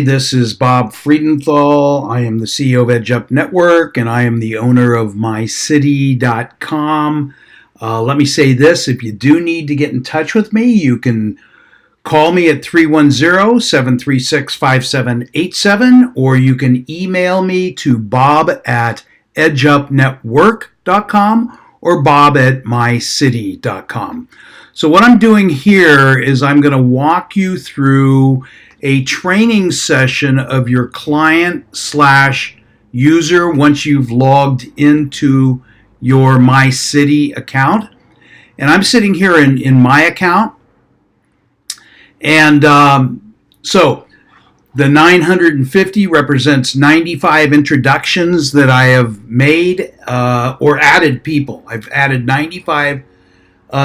This is Bob Friedenthal. I am the CEO of Edge Up Network, and I am the owner of Mycity.com. Let me say this. If you do need to get in touch with me, you can call me at 310-736-5787, or you can email me to bob@edgeupnetwork.com or bob@mycity.com. So what I'm doing here is I'm going to walk you through a training session of your client slash user once you've logged into your Mycity account. And I'm sitting here in my account. And so the 950 represents 95 introductions that I have made or added people. I've added 95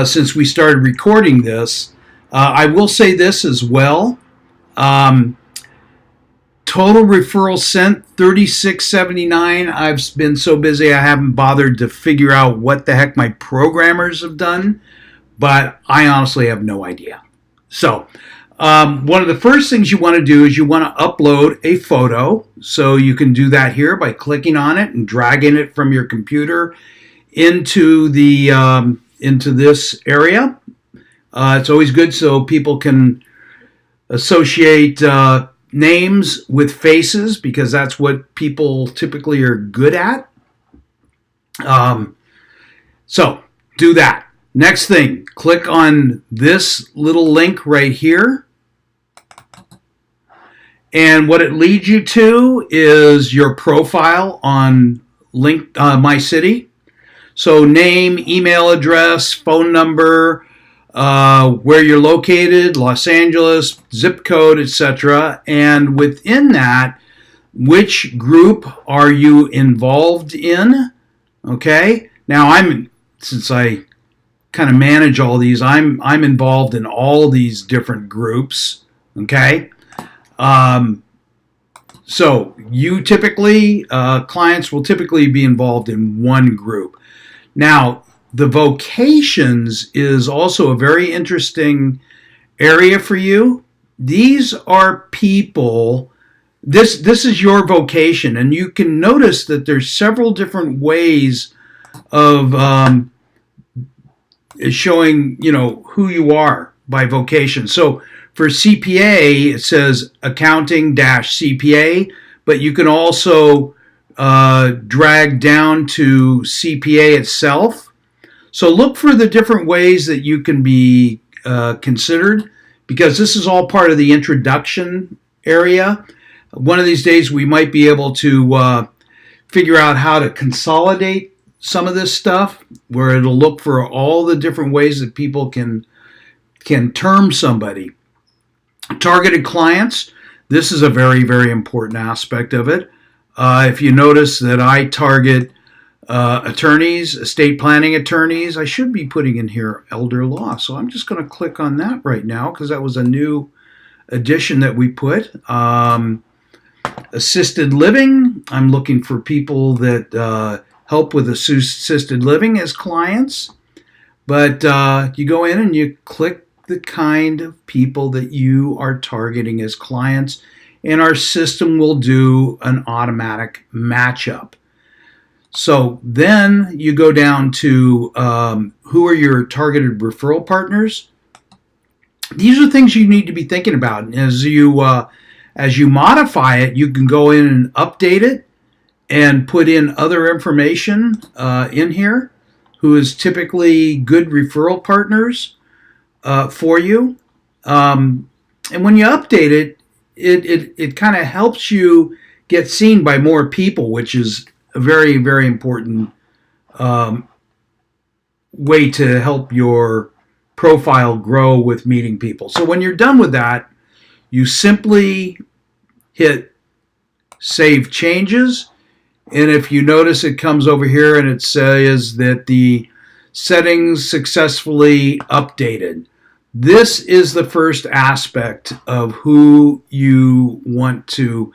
since we started recording this. I will say this as well. Total referrals sent 3679. I've been so busy I haven't bothered to figure out what the heck my programmers have done, but I honestly have no idea. So one of the first things you want to do is you want to upload a photo. So you can do that here by clicking on it and dragging it from your computer into the into this area. It's always good so people can associate names with faces, because that's what people typically are good at. So do that. Next thing, click on this little link right here. And what it leads you to is your profile on Mycity. So name, email address, phone number, where you're located, Los Angeles, zip code, etc. And within that, which group are you involved in? Okay. Now since I kind of manage all these, I'm involved in all these different groups. Okay. So you typically, clients will typically be involved in one group. Now, the vocations is also a very interesting area for you. These are people, this is your vocation, and you can notice that there's several different ways of showing, who you are by vocation. So for CPA, it says accounting-CPA, but you can also drag down to CPA itself. So look for the different ways that you can be considered, because this is all part of the introduction area. One of these days we might be able to figure out how to consolidate some of this stuff, where it'll look for all the different ways that people can term somebody. Targeted clients, this is a very, very important aspect of it. If you notice that I target attorneys, estate planning attorneys, I should be putting in here elder law. So I'm just going to click on that right now, because that was a new addition that we put. Assisted living, I'm looking for people that help with assisted living as clients. But you go in and you click the kind of people that you are targeting as clients, and our system will do an automatic matchup. So then you go down to who are your targeted referral partners. These are things you need to be thinking about. And as you modify it, you can go in and update it and put in other information in here, who is typically good referral partners for you. And when you update it, it kind of helps you get seen by more people, which is a very, very important way to help your profile grow with meeting people. So when you're done with that, you simply hit Save Changes. And if you notice, it comes over here and it says that the settings successfully updated. This is the first aspect of how you want to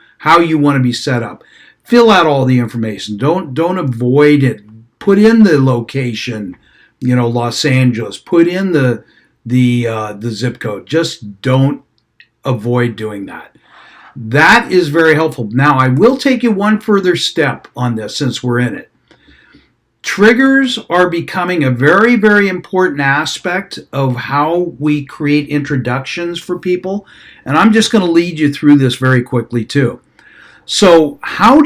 be set up. Fill out all the information. Don't avoid it. Put in the location, Los Angeles. Put in the zip code. Just don't avoid doing that. That is very helpful. Now, I will take you one further step on this since we're in it. Triggers are becoming a very, very important aspect of how we create introductions for people. And I'm just going to lead you through this very quickly too. So, how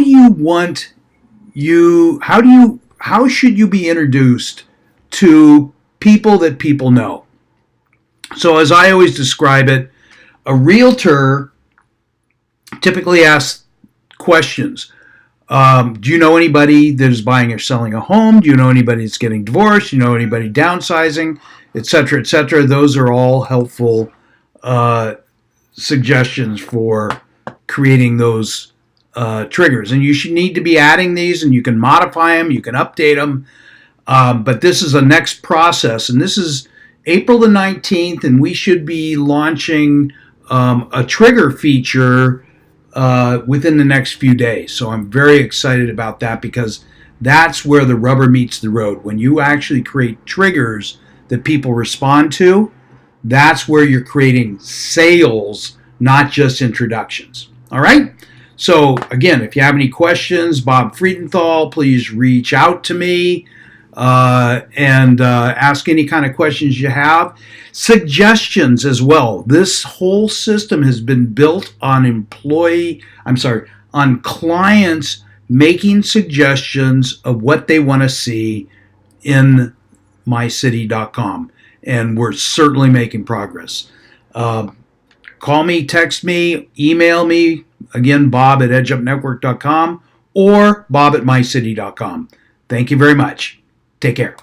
should you be introduced to people that people know? So, as I always describe it, a realtor typically asks questions. Do you know anybody that is buying or selling a home? Do you know anybody that's getting divorced? Do you know anybody downsizing, et cetera, et cetera? Those are all helpful suggestions for creating those triggers. And you should need to be adding these, and you can modify them, you can update them. But this is a next process, and this is April the 19th, and we should be launching a trigger feature within the next few days. So I'm very excited about that because that's where the rubber meets the road. When you actually create triggers that people respond to, that's where you're creating sales, not just introductions. All right? So again, if you have any questions, Bob Friedenthal, please reach out to me and ask any kind of questions you have. Suggestions as well. This whole system has been built on on clients making suggestions of what they want to see in mycity.com. And we're certainly making progress. Call me, text me, email me. Again, bob@edgeupnetwork.com or bob@mycity.com. Thank you very much. Take care.